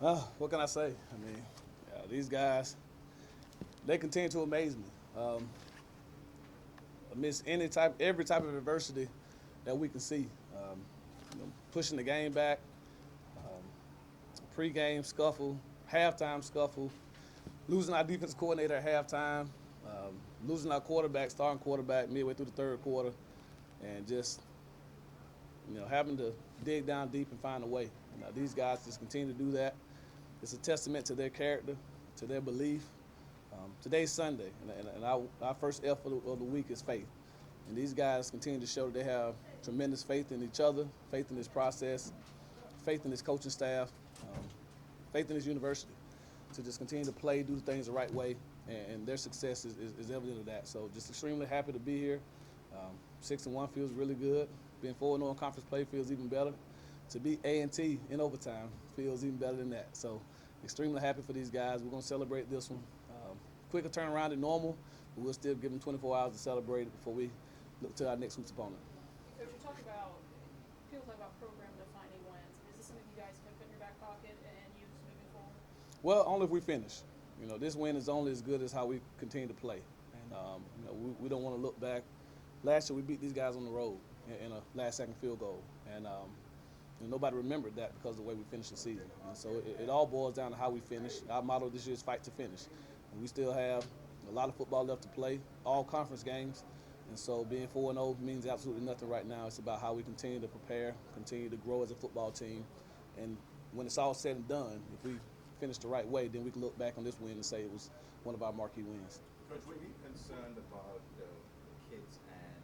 What can I say? I mean, these guys, they continue to amaze me. Amidst every type of adversity that we can see, pushing the game back, um, pre-game scuffle, halftime scuffle, losing our defense coordinator at halftime, losing our starting quarterback midway through the third quarter, and just having to dig down deep and find a way. These guys just continue to do that. It's a testament to their character, to their belief. Today's Sunday, and our first F of the week is faith. And these guys continue to show that they have tremendous faith in each other, faith in this process, faith in this coaching staff, um, faith in this university to just continue to play, do things the right way, and their success is evident of that. So just extremely happy to be here. 6-1 feels really good. Being 4-0 in conference play feels even better. To beat A&T in overtime feels even better than that. So extremely happy for these guys. We're going to celebrate this one. Quicker turnaround than normal, but we'll still give them 24 hours to celebrate it before we look to our next week's opponent. Coach, you people talk about program defining wins. Is this something you guys can put in your back pocket and use moving forward? Well, only if we finish. This win is only as good as how we continue to play. And, we don't want to look back. Last year we beat these guys on the road in a last-second field goal. And nobody remembered that because of the way we finished the season. And so it all boils down to how we finish. Our motto this year is fight to finish. And we still have a lot of football left to play, all conference games. And so being 4-0 means absolutely nothing right now. It's about how we continue to prepare, continue to grow as a football team. And when it's all said and done, if we finish the right way, then we can look back on this win and say it was one of our marquee wins. Coach, were you concerned about the kids and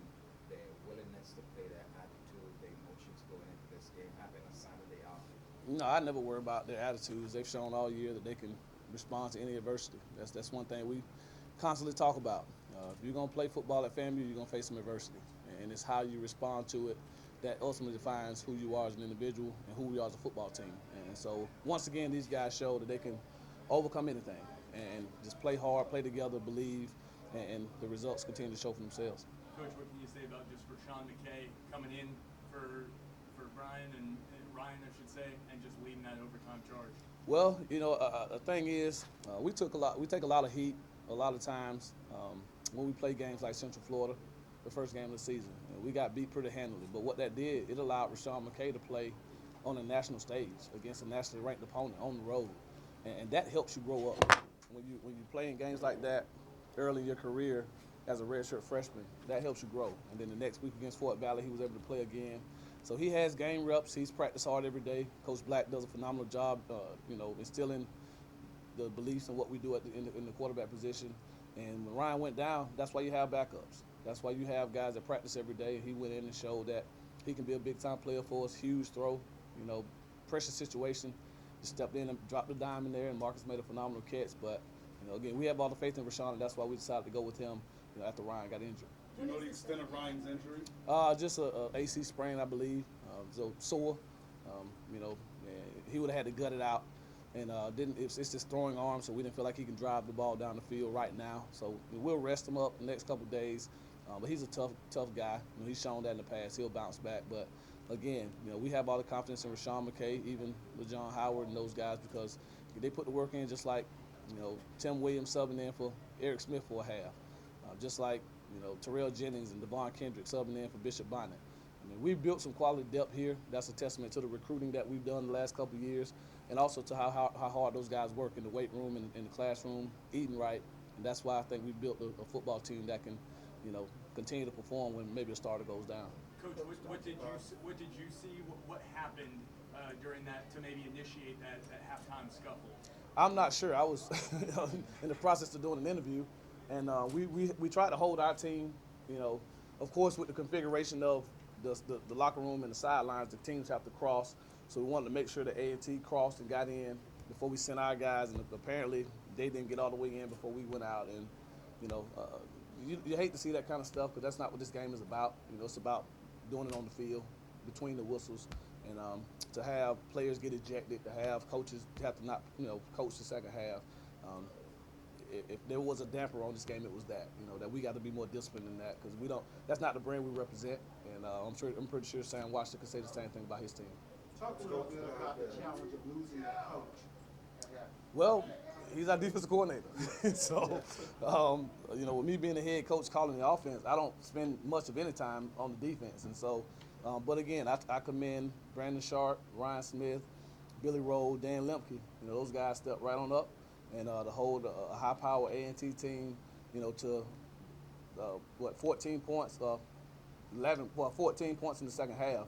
their willingness to play, their attitude, their emotions going into this game, having a Saturday off? No, I never worry about their attitudes. They've shown all year that they can respond to any adversity. That's one thing we constantly talk about. If you're going to play football at FAMU, you're going to face some adversity. And it's how you respond to it that ultimately defines who you are as an individual and who we are as a football team. And so, once again, these guys show that they can overcome anything and just play hard, play together, believe, and the results continue to show for themselves. Coach, what can you say about just Rashawn McKay coming in for Brian and Ryan, I should say, and just leading that overtime charge? Well, the thing is, we take a lot of heat a lot of times when we play games like Central Florida, the first game of the season. We got beat pretty handily, but what that did, it allowed Rashawn McKay to play on a national stage against a nationally ranked opponent on the road, and that helps you grow up. When you play in games like that early in your career as a redshirt freshman, that helps you grow. And then the next week against Fort Valley, he was able to play again. So he has game reps. He's practiced hard every day. Coach Black does a phenomenal job, instilling the beliefs in what we do in the quarterback position. And when Ryan went down, that's why you have backups. That's why you have guys that practice every day. He went in and showed that he can be a big-time player for us. Huge throw, pressure situation. Just stepped in and dropped the dime in there, and Marcus made a phenomenal catch. But, again, we have all the faith in Rashawn, and that's why we decided to go with him after Ryan got injured. Do you know the extent of Ryan's injury? Just a AC sprain, I believe. So sore. And he would have had to gut it out, and it's just throwing arm, so we didn't feel like he can drive the ball down the field right now. So we'll rest him up the next couple of days. But he's a tough guy. He's shown that in the past. He'll bounce back. But again, we have all the confidence in Rashawn McKay, even LaJohn Howard and those guys, because they put the work in, just like Tim Williams subbing in for Eric Smith for a half, just like Terrell Jennings and Devon Kendrick subbing in for Bishop Bonnet. We've built some quality depth here. That's a testament to the recruiting that we've done the last couple of years, and also to how hard those guys work in the weight room and in the classroom, eating right. And that's why I think we've built a football team that can, continue to perform when maybe a starter goes down. Coach, what did you see? What happened during that to maybe initiate that halftime scuffle? I'm not sure. I was in the process of doing an interview, and we tried to hold our team, of course, with the configuration of the locker room and the sidelines, the teams have to cross. So we wanted to make sure that A&T crossed and got in before we sent our guys, and apparently they didn't get all the way in before we went out. And you hate to see that kind of stuff, because that's not what this game is about. It's about doing it on the field, between the whistles, and to have players get ejected, to have coaches have to not coach the second half. If there was a damper on this game, it was that. That we got to be more disciplined in that, because we don't. That's not the brand we represent, and I'm pretty sure Sam Washington could say the same thing about his team. Talk a little bit about the challenge of losing a coach Well, he's our defensive coordinator. So, with me being the head coach calling the offense, I don't spend much of any time on the defense. And so, but again, I commend Brandon Sharp, Ryan Smith, Billy Rowe, Dan Lemke. Those guys stepped right on up and to hold a high-power A&T team, to 14 points, 14 points in the second half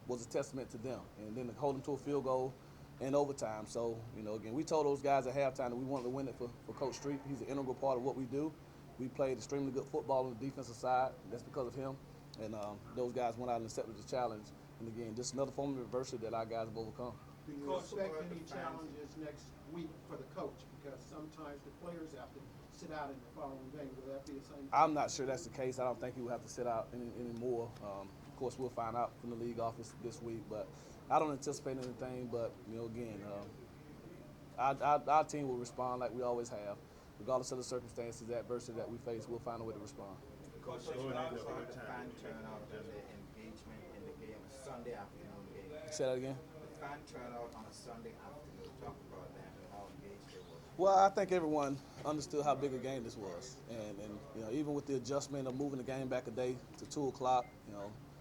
was a testament to them. And then to hold them to a field goal in overtime. So, again, we told those guys at halftime that we wanted to win it for Coach Street. He's an integral part of what we do. We played extremely good football on the defensive side. That's because of him. And those guys went out and accepted the challenge. And again, just another form of adversity that our guys have overcome. Do you expect any challenges next week for the coach? Because sometimes the players have to sit out in the following game. Will that be the same? I'm not sure that's the case. I don't think he will have to sit out anymore. Of course, we'll find out from the league office this week. But I don't anticipate anything. But, again, our team will respond like we always have. Regardless of the circumstances, the adversity that we face, we'll find a way to respond. Coach, you talked about the fan turnout and the engagement in the game, a Sunday afternoon game. Say that again? The fan turnout on a Sunday afternoon. Talk about that and how engaged they were. Well, I think everyone understood how big a game this was. And even with the adjustment of moving the game back a day to 2 o'clock,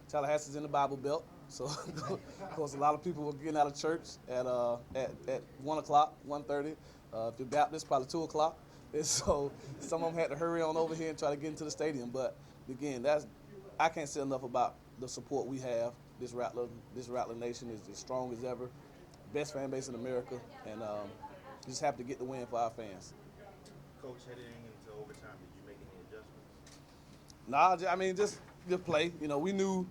Tallahassee's in the Bible Belt. So, of course, a lot of people were getting out of church at 1 o'clock, 1:30. If you're Baptist, probably 2 o'clock. And so some of them had to hurry on over here and try to get into the stadium. But, again, I can't say enough about the support we have. This Rattler Nation is as strong as ever. Best fan base in America. And just have to get the win for our fans. Coach, heading into overtime, did you make any adjustments? Just play. We knew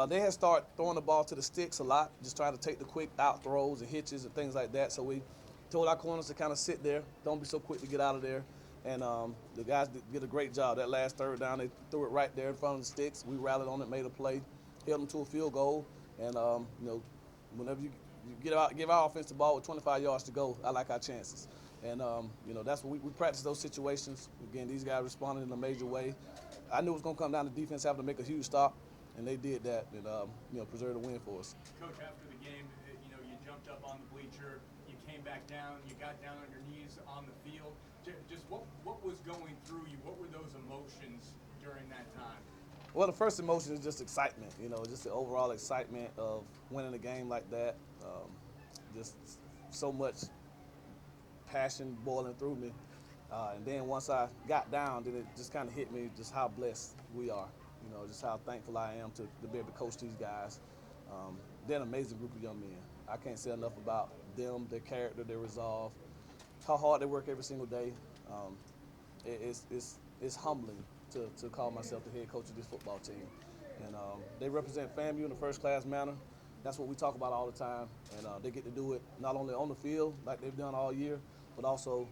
they had started throwing the ball to the sticks a lot, just trying to take the quick out throws and hitches and things like that. So we told our corners to kind of sit there, don't be so quick to get out of there. And the guys did a great job. That last third down, they threw it right there in front of the sticks. We rallied on it, made a play, held them to a field goal. And, whenever you give our offense the ball with 25 yards to go, I like our chances. And, that's what we practice those situations. Again, these guys responded in a major way. I knew it was going to come down to defense having to make a huge stop, and they did that and, preserved the win for us. Coach, after the game, you jumped up on the bleacher, you came back down, you got down on your knees on the field. Just what was going through you? What were those emotions during that time? Well, the first emotion is just excitement, just the overall excitement of winning a game like that. Just so much passion boiling through me. And then once I got down, then it just kind of hit me just how blessed we are, just how thankful I am to be able to coach these guys. They're an amazing group of young men. I can't say enough about them, their character, their resolve, how hard they work every single day. It's humbling to call myself the head coach of this football team. And they represent FAMU in a first-class manner. That's what we talk about all the time. And they get to do it not only on the field like they've done all year, but also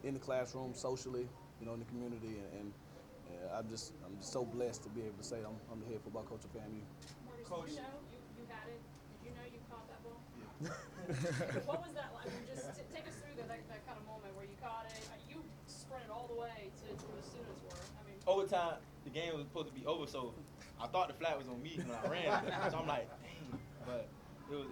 in the classroom, socially, in the community. And I'm just so blessed to be able to say I'm the head football coach of FAMU. Coach, you had it. Did you know you caught that ball? Yeah. What was that like? Just take us through that kind of moment where you caught it. You sprinted all the way to where the students were. Overtime, the game was supposed to be over, so I thought the flag was on me when I ran. So I'm like, dang. But it was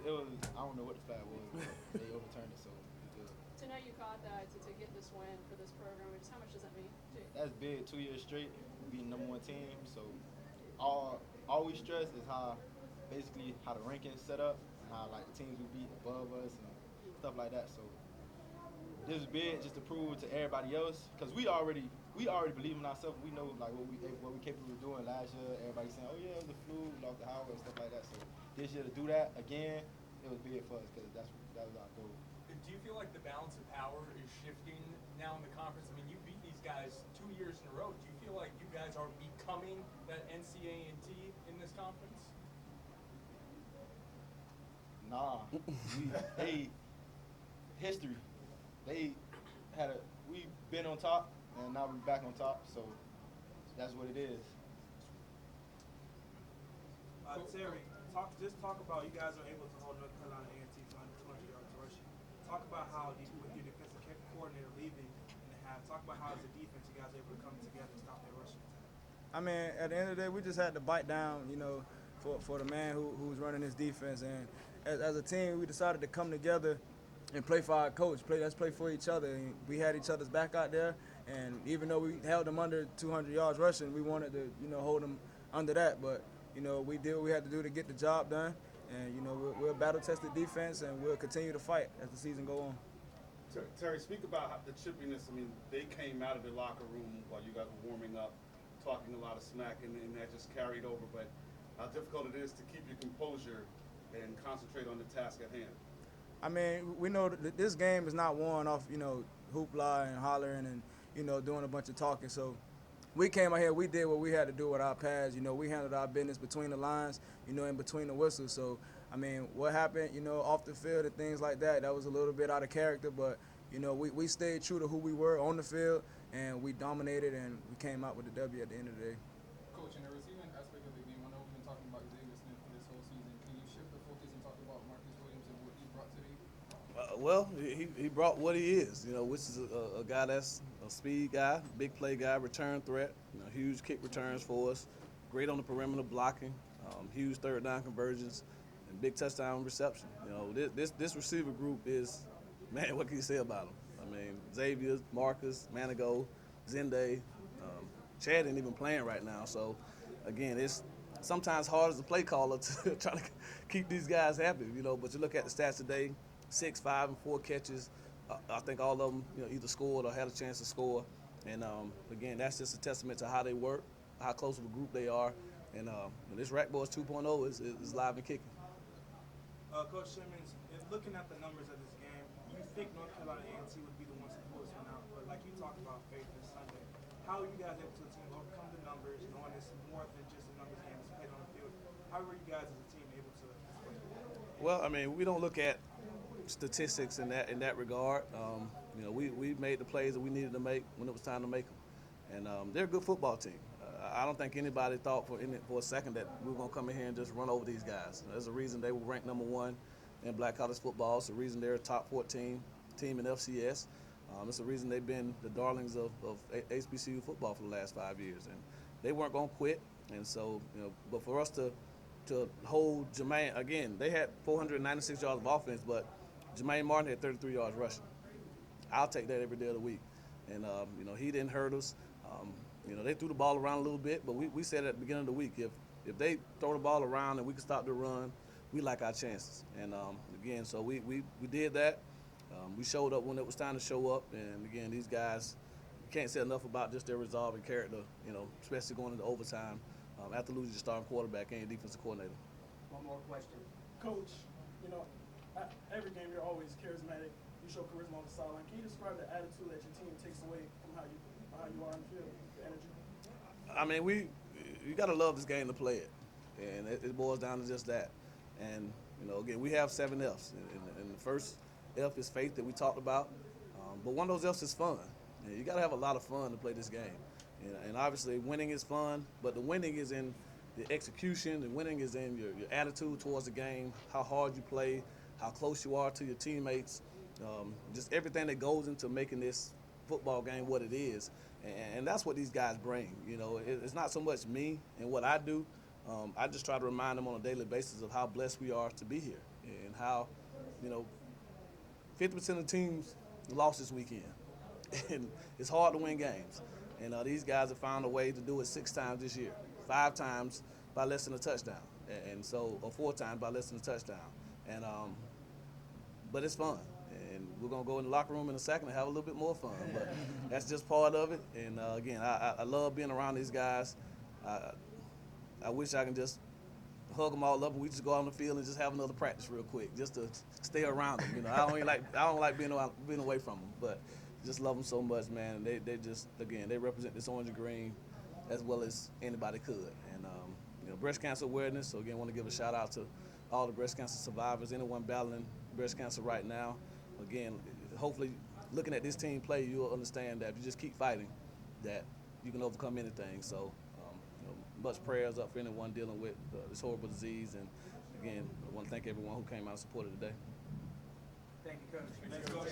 I don't know what the flag was, but they overturned it, so it's good. To know you caught that, to get this win for this program, just how much does that mean to you? That's big, 2 years straight, being #1 team. So all we stress is how the rankings set up, and how like the teams we beat above us and stuff like that. So this is big just to prove to everybody else, because we already believe in ourselves. We know like what we capable of doing last year. Everybody saying, oh yeah, it was the flu, we lost the house and stuff like that. So this year to do that again, it was big for us because that was our goal. Do you feel like the balance of power is shifting now in the conference? I mean, you beat these guys 2 years in a row. Do you feel like you guys are becoming that NCAT in this conference? Nah, history. We've been on top, and now we're back on top. So that's what it is. Terry, talk about you guys are able to hold North Carolina A&T to under 200 yards rushing. Talk about how with your defensive coordinator leaving in the half. Talk about how as a defense you guys are able to come together and stop their rushing attack. I mean, at the end of the day, we just had to bite down, for the man who's running this defense. And as a team, we decided to come together and play for our coach. Let's play for each other. And we had each other's back out there, and even though we held them under 200 yards rushing, we wanted to, hold them under that. But, we did what we had to do to get the job done. And, we're a battle-tested defense, and we'll continue to fight as the season go on. Terry, speak about the chippiness. I mean, they came out of the locker room while you guys were warming up, talking a lot of smack, and that just carried over. But how difficult it is to keep your composure and concentrate on the task at hand. I mean, we know that this game is not won off, hoopla and hollering and, doing a bunch of talking. So we came out here, we did what we had to do with our pads. We handled our business between the lines, in between the whistles. So, I mean, what happened, off the field and things like that, that was a little bit out of character. But, we stayed true to who we were on the field, and we dominated, and we came out with the W at the end of the day. Coach, in the receiving aspect of the game, I know we've been talking about Xavier Smith for this whole season. Can you shift the focus and talk about Marcus Williams and what he brought today? Well, he brought what he is, which is a guy that's a speed guy, big play guy, return threat, huge kick returns for us, great on the perimeter blocking, huge third down conversions, and big touchdown reception. This receiver group is, man, what can you say about them? I mean, Xavier, Marcus, Manigo, Zende, Chad ain't even playing right now. So, again, it's sometimes hard as a play caller to try to keep these guys happy, But you look at the stats today, 6, 5, and 4 catches. I think all of them, either scored or had a chance to score. And, again, that's just a testament to how they work, how close of a group they are. And this Rack Boys 2.0 is live and kicking. Coach Simmons, looking at the numbers of this game, you think North Carolina A&T would be the ones to pull this one out. But like you talked about faith this Sunday, how are you guys able to overcome the numbers, knowing it's more than just a numbers game, it's played on the field? How were you guys as a team able to play? Well, I mean, we don't look at statistics in that regard. We made the plays that we needed to make when it was time to make them, and they're a good football team. I don't think anybody thought for a second that we were going to come in here and just run over these guys. There's a reason they were ranked number 1 in Black College football. It's the reason they're a top 14 team in FCS. It's the reason they've been the darlings of HBCU football for the last 5 years, and they weren't going to quit. And so, but for us to hold Jermaine, again, they had 496 yards of offense, but Jermaine Martin had 33 yards rushing. I'll take that every day of the week. And, he didn't hurt us. They threw the ball around a little bit, but we said at the beginning of the week, if they throw the ball around and we can stop the run, we like our chances. And, again, so we did that. We showed up when it was time to show up. And, again, these guys, you can't say enough about just their resolve and character, especially going into overtime after losing your starting quarterback and your defensive coordinator. One more question. Coach, every game you're always charismatic. You show charisma on the sideline. Can you describe the attitude that your team takes away from how you are on the field, the energy? I mean, you got to love this game to play it, and it boils down to just that. And, again, we have 7 Fs, and the first F is faith that we talked about, but one of those Fs is fun. And you got to have a lot of fun to play this game. And obviously winning is fun, but the winning is in the execution, the winning is in your attitude towards the game, how hard you play, how close you are to your teammates, just everything that goes into making this football game what it is. And that's what these guys bring. It's not so much me and what I do. I just try to remind them on a daily basis of how blessed we are to be here and how, 50% of the teams lost this weekend. And it's hard to win games. And these guys have found a way to do it 6 times this year, 5 times by less than a touchdown, or 4 times by less than a touchdown. And but it's fun, and we're gonna go in the locker room in a second and have a little bit more fun. But that's just part of it. And again, I love being around these guys. I wish I can just hug them all up and we just go out on the field and just have another practice real quick, just to stay around them. I don't like being away from them, but just love them so much, man. They just, again, they represent this orange and green as well as anybody could. And breast cancer awareness. So again, I want to give a shout out to all the breast cancer survivors, anyone battling breast cancer right now. Again, hopefully, looking at this team play, you'll understand that if you just keep fighting, that you can overcome anything. So, much prayers up for anyone dealing with this horrible disease. And again, I want to thank everyone who came out and supported today. Thank you, Coach.